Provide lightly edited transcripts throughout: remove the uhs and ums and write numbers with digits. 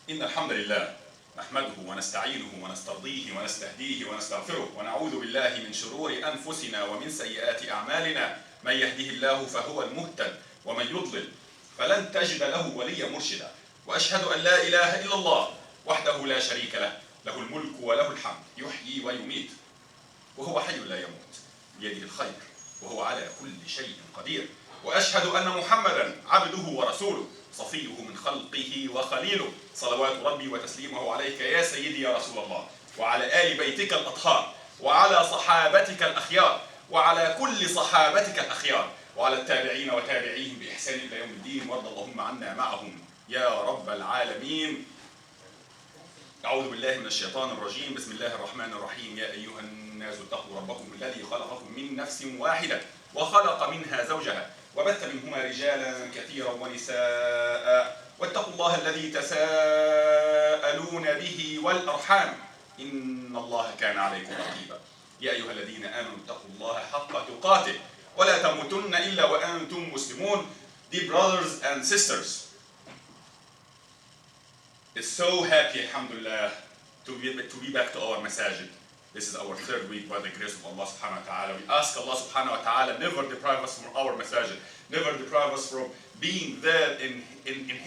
إن الحمد لله نحمده ونستعينه ونسترضيه ونستهديه ونستغفره ونعوذ بالله من شرور أنفسنا ومن سيئات أعمالنا. من يهده الله فهو المهتد ومن يضلل فلن تجد له وليا مرشدا. وأشهد أن لا إله إلا الله وحده لا شريك له، له الملك وله الحمد، يحيي ويميت وهو حي لا يموت، بيده الخير وهو على كل شيء قدير. وأشهد أن محمدا عبده ورسوله صفيه من خلقه وخليله، صلوات ربي وتسليمه عليك يا سيدي يا رسول الله، وعلى آل بيتك الأطهار، وعلى صحابتك الأخيار، وعلى كل صحابتك الأخيار، وعلى التابعين وتابعيهم بإحسان إلى يوم الدين، وارض اللهم عنا معهم يا رب العالمين. أعوذ بالله من الشيطان الرجيم. بسم الله الرحمن الرحيم. يا أيها الناس اتقوا ربكم الذي خلقكم من نفس واحدة وخلق منها زوجها وبث منهما رجالا كثيرا ونساء، واتقوا الله الذي تساءلون به والأرحام إن الله كان عليكم رقيبا. يا أيها الذين آمنوا اتقوا الله حق تقاته ولا تموتن إلا وأنتم مسلمون. Dear brothers and sisters, it's so happy, alhamdulillah, to be back to our masajid. This is our third week by the grace of Allah subhanahu wa ta'ala. We ask Allah subhanahu wa ta'ala never deprive us from our masajid, never deprive us from being there in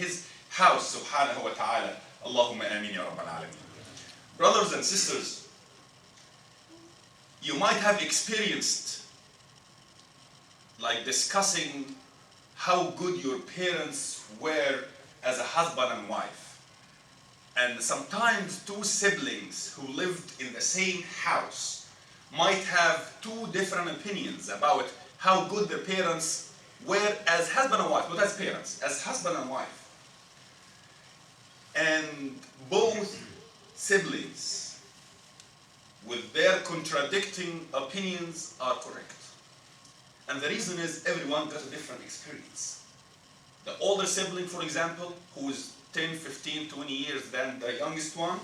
His house subhanahu wa ta'ala. Allahumma ameen ya rabbal alameen. Brothers and sisters, you might have experienced like discussing how good your parents were as a husband and wife. And sometimes two siblings who lived in the same house might have two different opinions about how good their parents were as husband and wife, not as parents, as husband and wife. And both siblings, with their contradicting opinions, are correct. And the reason is everyone got a different experience. The older sibling, for example, who is 10, 15, 20 years than the youngest one,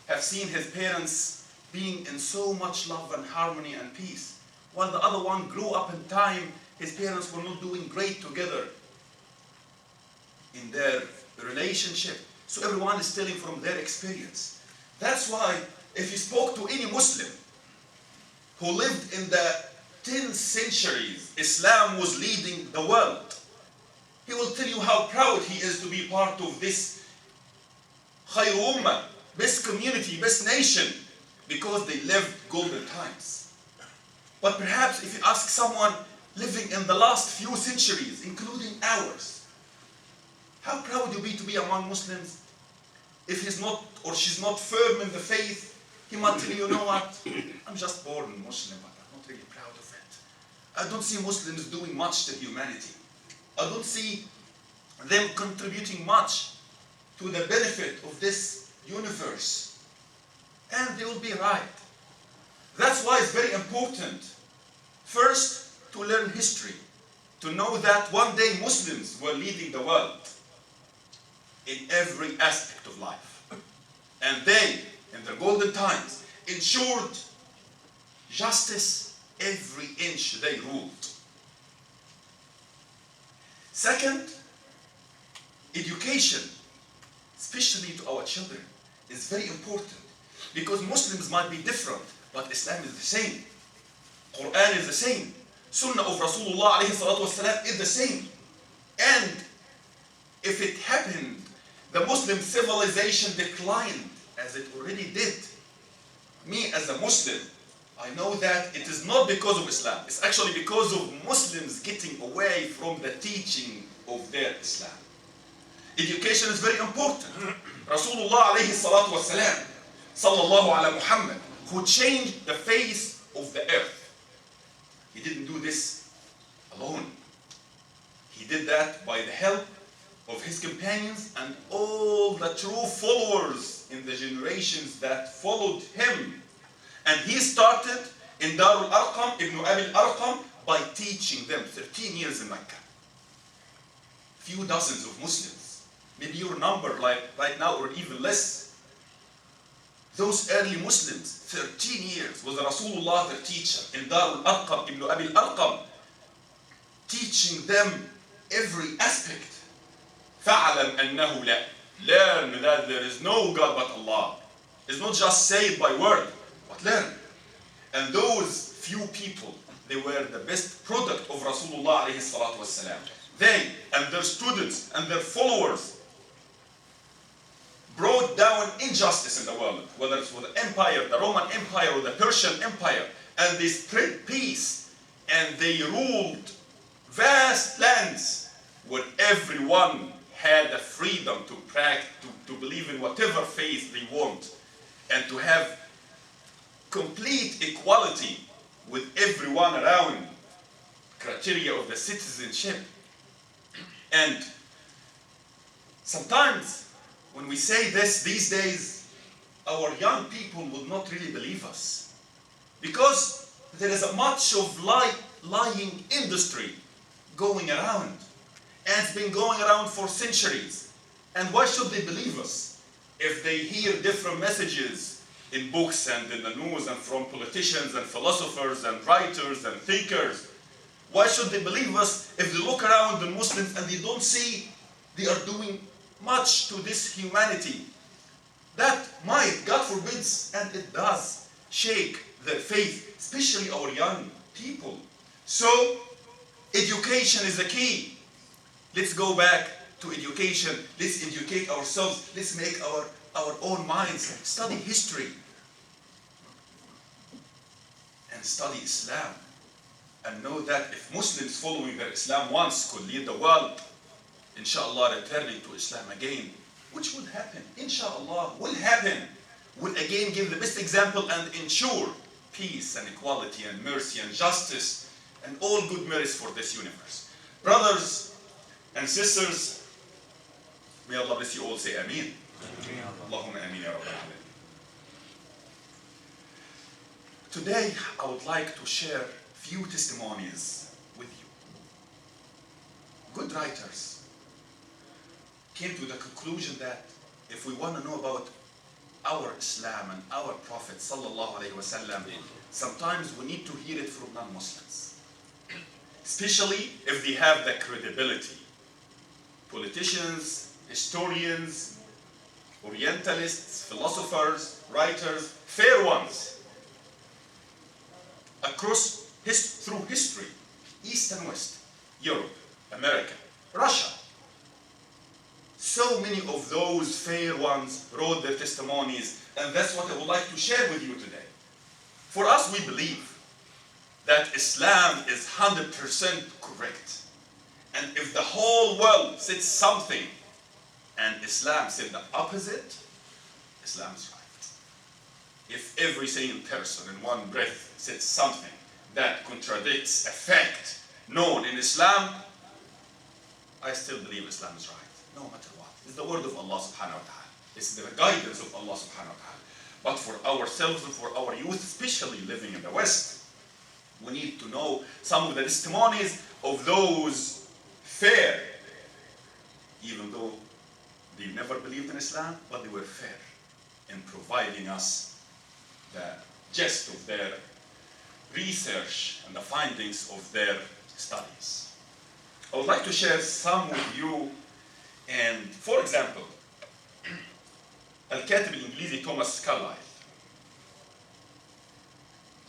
have seen his parents being in so much love and harmony and peace, while the other one grew up in time, his parents were not doing great together in their relationship. So everyone is telling from their experience. That's why if you spoke to any Muslim who lived in the 10th centuries, Islam was leading the world, he will tell you how proud he is to be part of this khayr ummah, best community, best nation, because they lived golden times. But perhaps if you ask someone living in the last few centuries, including ours, how proud you be to be among Muslims? If he's not or she's not firm in the faith, he might tell you, you know what, I'm just born Muslim, but I'm not really proud of it. I don't see Muslims doing much to humanity. I don't see them contributing much to the benefit of this universe. And they will be right. That's why it's very important, first, to learn history, to know that one day Muslims were leading the world in every aspect of life. And they, in their golden times, ensured justice every inch they ruled. Second, education, especially to our children, is very important, because Muslims might be different, but Islam is the same. Quran is the same. Sunnah of Rasulullah alayhi salatu wasalam is the same. And if it happened, the Muslim civilization declined, as it already did. Me as a Muslim, I know that it is not because of Islam. It's actually because of Muslims getting away from the teaching of their Islam. Education is very important. Rasulullah alayhi salatu wasalam, sallallahu ala Muhammad, who changed the face of the earth. He didn't do this alone. He did that by the help of his companions and all the true followers in the generations that followed him. And he started in Dar al-Arqam, Ibn Abi al-Arqam, by teaching them 13 years in Mecca. Few dozens of Muslims, maybe your number like right now or even less. Those early Muslims, 13 years was Rasulullah their teacher in Dar al-Arqam, Ibn Abi al-Arqam, teaching them every aspect. فَعَلَمْ أَنَّهُ لَا Learn that there is no God but Allah. It's not just say it by word, but learn. And those few people, they were the best product of Rasulullah alayhi salatu wasalam. They and their students and their followers brought down injustice in the world, whether it's with the empire, the Roman Empire or the Persian Empire, and they spread peace and they ruled vast lands where everyone had the freedom to practice, to believe in whatever faith they want, and to have complete equality with everyone around, criteria of the citizenship. And sometimes when we say this these days, our young people would not really believe us, because there is a much of lying industry going around, and it's been going around for centuries. And why should they believe us if they hear different messages in books and in the news and from politicians and philosophers and writers and thinkers? Why should they believe us if they look around the Muslims and they don't see they are doing much to this humanity that might, God forbids, and it does, shake their faith, especially our young people? So, education is the key. Let's go back to education. Let's educate ourselves. Let's make our own minds. Study history and study Islam. And know that if Muslims following their Islam once could lead the world, inshallah returning to Islam again, which would happen, inshallah, will happen, will again give the best example and ensure peace and equality and mercy and justice and all good merits for this universe. Brothers and sisters, may Allah bless you all. Say Ameen. Allahumma Ameen ya Rabbil Alamin. Today I would like to share few testimonies with you. Good writers came to the conclusion that if we want to know about our Islam and our Prophet sallallahu alaihi wasallam, sometimes we need to hear it from non-Muslims, especially if they have the credibility. Politicians, historians, Orientalists, philosophers, writers, fair ones, across through history, East and West, Europe, America, Russia. So many of those fair ones wrote their testimonies, and that's what I would like to share with you today. For us, we believe that Islam is 100% correct. And if the whole world said something and Islam said the opposite, Islam is right. If every single person in one breath said something that contradicts a fact known in Islam, I still believe Islam is right, no matter what. It's the word of Allah subhanahu wa ta'ala. It's the guidance of Allah subhanahu wa ta'ala. But for ourselves and for our youth, especially living in the West, we need to know some of the testimonies of those fair, even though they never believed in Islam, but they were fair in providing us the gist of their research and the findings of their studies. I would like to share some with you. And for example, الكاتب الإنجليزي توماس كارلايل: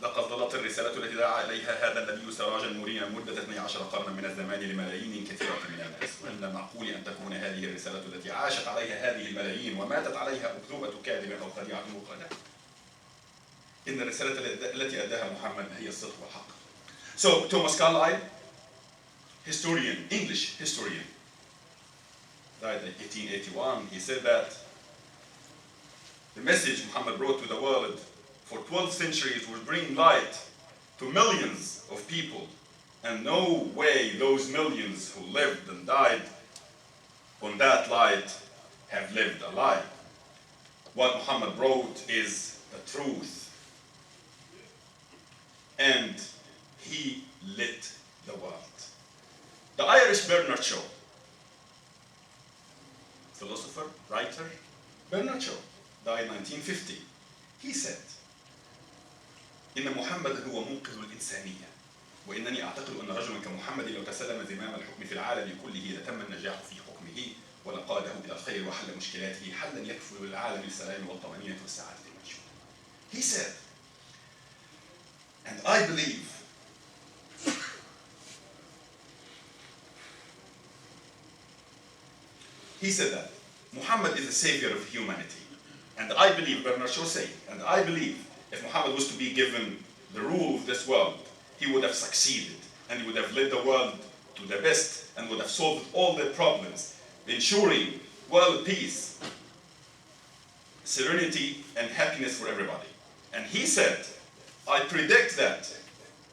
لقد ظلت الرسالة التي دعا إليها هذا النبي سراجا منيرا مدة 12 قرنا من الزمان لملايين كثيرة من الناس، ومن المعقول أن تكون هذه الرسالة التي عاشت عليها هذه الملايين وماتت عليها أكذوبة كاذب أو خديعة مقلدة. إن الرسالة التي أداها محمد هي الصدق والحق. So Thomas Carlyle, historian, English historian, died in 1881. He said that the message Muhammad brought to the world for 12 centuries will bring light to millions of people, and no way those millions who lived and died on that light have lived a lie. What Muhammad brought is the truth, and he lit the world. The Irish Bernard Shaw, philosopher, writer, Bernard Shaw, died in 1950. He said, إن محمد هو منقذ الإنسانية، وإنني أعتقد أن رجلا كمحمد لو تسلم زمام الحكم في العالم كله لتم النجاح في حكمه ولقاده إلى الخير وحل مشكلاته حلا يكفل للعالم السلام والطمأنينة والسعادة المنشودة. He said, and I believe he said that Muhammad is the savior of humanity. And I believe, Bernard Shaw said, and I believe if Muhammad was to be given the rule of this world, he would have succeeded and he would have led the world to the best and would have solved all their problems, ensuring world peace, serenity, and happiness for everybody. And he said, I predict that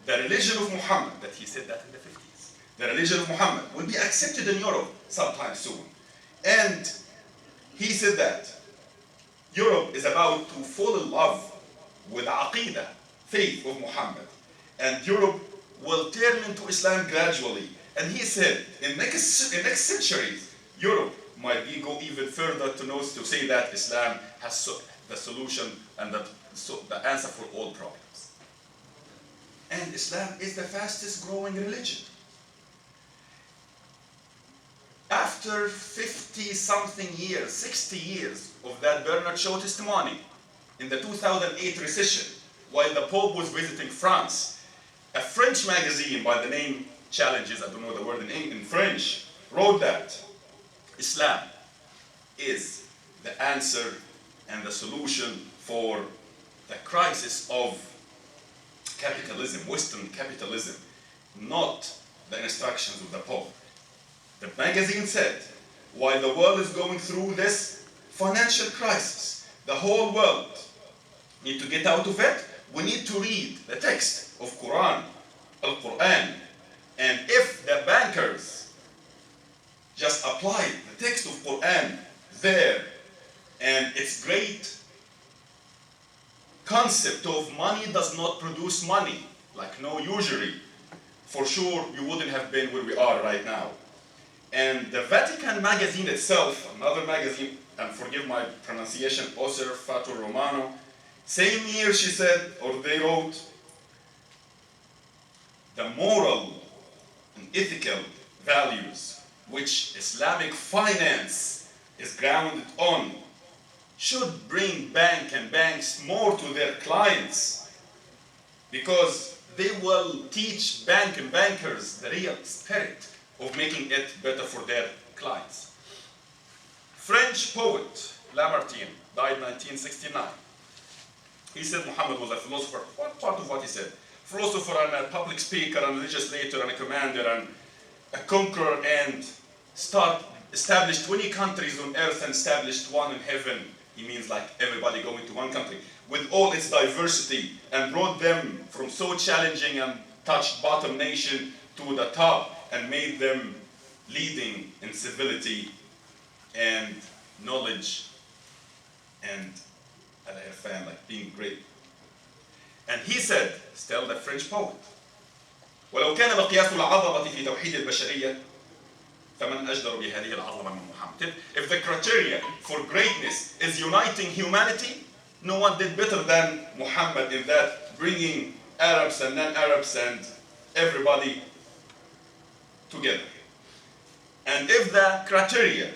the religion of Muhammad, that he said that in the 50s, the religion of Muhammad will be accepted in Europe sometime soon. And he said that Europe is about to fall in love with the Aqidah, faith of Muhammad. And Europe will turn into Islam gradually. And he said, in next centuries, Europe might go even further to say that Islam has the solution and the answer for all problems. And Islam is the fastest growing religion. After 50-something years, 60 years of that Bernard Shaw testimony, in the 2008 recession, while the Pope was visiting France, a French magazine by the name Challenges, I don't know the word in French, wrote that Islam is the answer and the solution for the crisis of capitalism, Western capitalism, not the instructions of the Pope. The magazine said, while the world is going through this financial crisis, the whole world need to get out of it. We need to read the text of Quran, Al-Quran, and if the bankers just applied the text of Quran there and its great concept of money does not produce money, like no usury, for sure you wouldn't have been where we are right now. And the Vatican magazine itself, another magazine, and forgive my pronunciation, Osservatore Romano, same year she said, or they wrote, the moral and ethical values which Islamic finance is grounded on should bring banks more to their clients, because they will teach bankers the real spirit of making it better for their clients. French poet Lamartine died 1969. He said Muhammad was a philosopher. What part of what he said? Philosopher and a public speaker and a legislator and a commander and a conqueror, and established 20 countries on earth and established one in heaven. He means like everybody going to one country with all its diversity, and brought them from so challenging and touched bottom nation to the top and made them leading in civility and knowledge and al-irfan, like being great. And he said, still the French poet, ولو كان مقياس العظمة في توحيد البشرية فمن أجدر بهذه العظمة من محمد. If the criteria for greatness is uniting humanity, no one did better than Muhammad in that, bringing Arabs and non-Arabs and everybody together. And if the criteria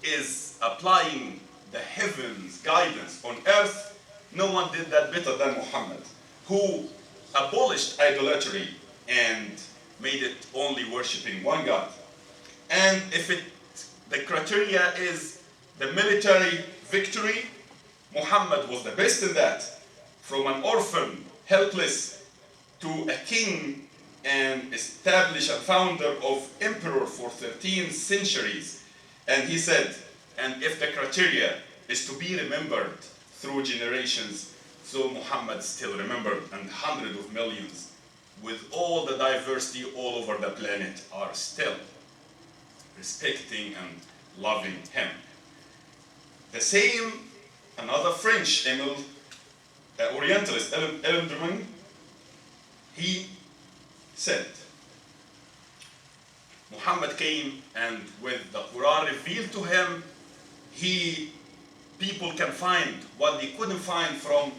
is applying the heavens guidance on earth, no one did that better than Muhammad, who abolished idolatry and made it only worshipping one God. And if the criteria is the military victory, Muhammad was the best in that. From an orphan, helpless, to a king and established a founder of emperor for 13 centuries. And he said, and if the criteria is to be remembered through generations, so Muhammad still remembered, and hundreds of millions with all the diversity all over the planet are still respecting and loving him. The same, another French Orientalist, Eldreman, he said, Muhammad came, and with the Quran revealed to him, people can find what they couldn't find from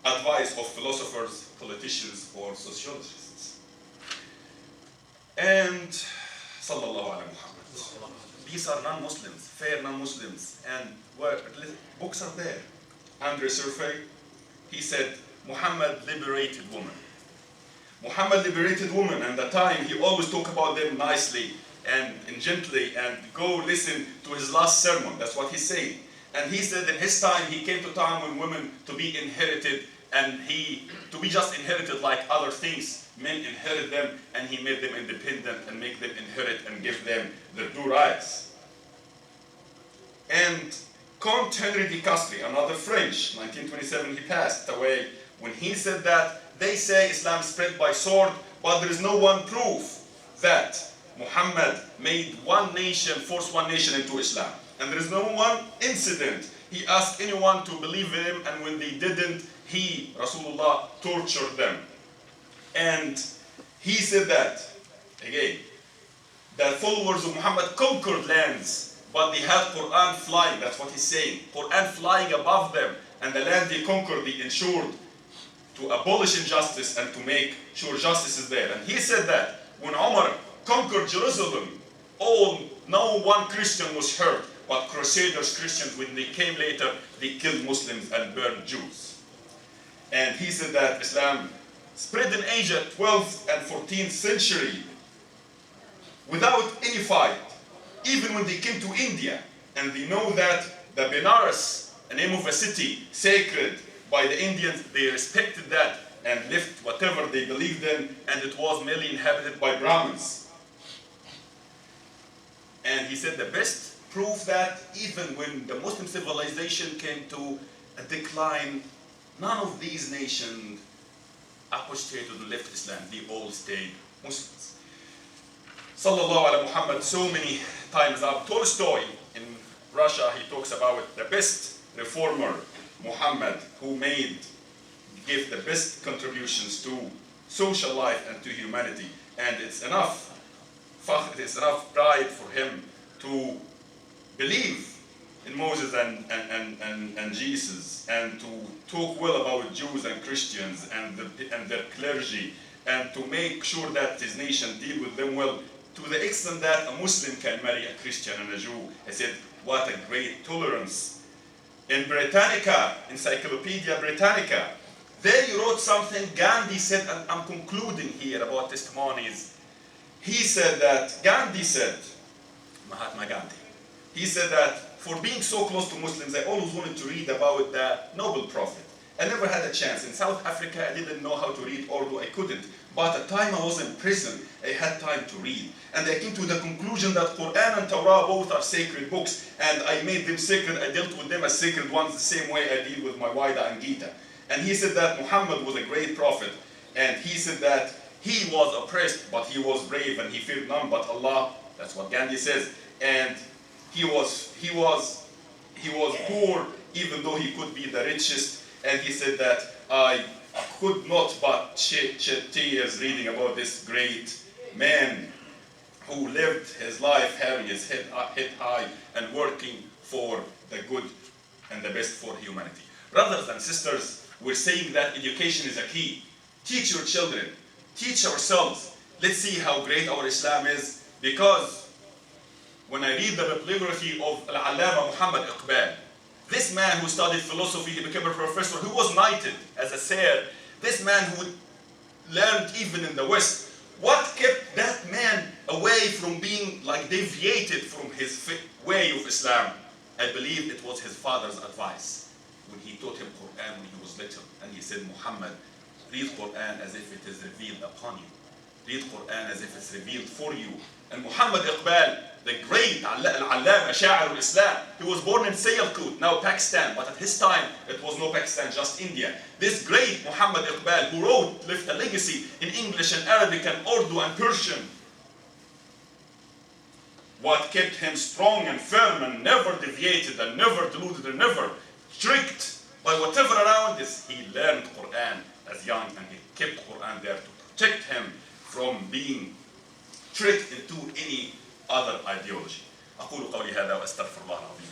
advice of philosophers, politicians, or sociologists. And sallallahu ala Muhammad. These are non-Muslims, fair non-Muslims, and where books are there. Under a survey, he said, Muhammad liberated women. Muhammad liberated women, and at the time he always talk about them nicely and gently, and go listen to his last sermon. That's what he said. And he said in his time, he came to a time when women to be inherited, and to be just inherited like other things. Men inherit them, and he made them independent and make them inherit and give them their due rights. And Comte Henri de Castries, another French, 1927 he passed away, when he said that they say Islam spread by sword, but there is no one proof that Muhammad made one nation, forced one nation into Islam. And there is no one incident he asked anyone to believe in him, and when they didn't, he, Rasulullah, tortured them. And he said that, again, the followers of Muhammad conquered lands, but they had Quran flying. That's what he's saying. Quran flying above them, and the land they conquered, they ensured to abolish injustice and to make sure justice is there. And he said that when Umar conquered Jerusalem, no one Christian was hurt, but Crusaders, Christians, when they came later, they killed Muslims and burned Jews. And he said that Islam spread in Asia 12th and 14th century without any fight. Even when they came to India, and they know that the Benares, a name of a city, sacred by the Indians, they respected that and left whatever they believed in, and it was mainly inhabited by Brahmins. And he said the best proof that even when the Muslim civilization came to a decline, none of these nations apostated and left Islam. They all stayed Muslims. Sallallahu ala Muhammad, so many times up. Tolstoy in Russia, he talks about the best reformer, Muhammad, who gave the best contributions to social life and to humanity. And it's enough pride for him to believe in Moses and Jesus, and to talk well about Jews and Christians and their clergy, and to make sure that his nation deal with them well, to the extent that a Muslim can marry a Christian and a Jew. I said, what a great tolerance. In Britannica, Encyclopedia Britannica, they wrote something. Gandhi said, and I'm concluding here about testimonies. He said that, Gandhi said, Mahatma Gandhi, he said that for being so close to Muslims, I always wanted to read about the noble prophet. I never had a chance. In South Africa, I didn't know how to read Urdu. I couldn't. But at the time I was in prison, I had time to read. And I came to the conclusion that Quran and Torah both are sacred books, and I made them sacred. I dealt with them as sacred ones the same way I deal with my Waida and Gita. And he said that Muhammad was a great prophet. And he said that he was oppressed, but he was brave, and he feared none but Allah. That's what Gandhi says. And he was poor, even though he could be the richest. And he said that I could not but shed tears reading about this great man who lived his life having his head high and working for the good and the best for humanity. Brothers and sisters, we're saying that education is a key. Teach your children, teach ourselves. Let's see how great our Islam is, because when I read the bibliography of Al-Allama Mohammed Iqbal, this man who studied philosophy, he became a professor, who was knighted as a sayer, this man who learned even in the West. What kept that man away from being deviated from his way of Islam? I believe it was his father's advice when he taught him Quran when he was little. And he said, Muhammad, read Quran as if it is revealed upon you. Read Quran as if it's revealed for you. And Mohammed Iqbal, the great Al-Allama, Sha'ir al-Islam, he was born in Sialkot, now Pakistan, but at his time it was no Pakistan, just India. This great Mohammed Iqbal, who left a legacy in English and Arabic and Urdu and Persian. What kept him strong and firm and never deviated and never deluded and never tricked by whatever around is he learned Quran as young, and he kept Quran there to protect him from being tricked into any other ideology. أقول قولي هذا وأستغفر الله العظيم.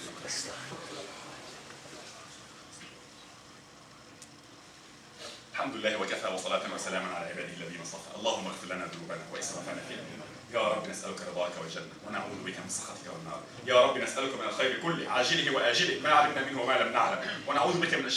الحمد لله وكفى وصلاة وسلاما على عباده الذين اصطفى. اللهم اغفر لنا ذنوبنا وإسرافنا في أمرنا يا رب نسألك رضاك والجنة ونعوذ بك من سخطك والنار. يا رب نسألك من الخير كله عاجله وآجله ما علمنا منه وما لم نعلم، ونعوذ بك من الشر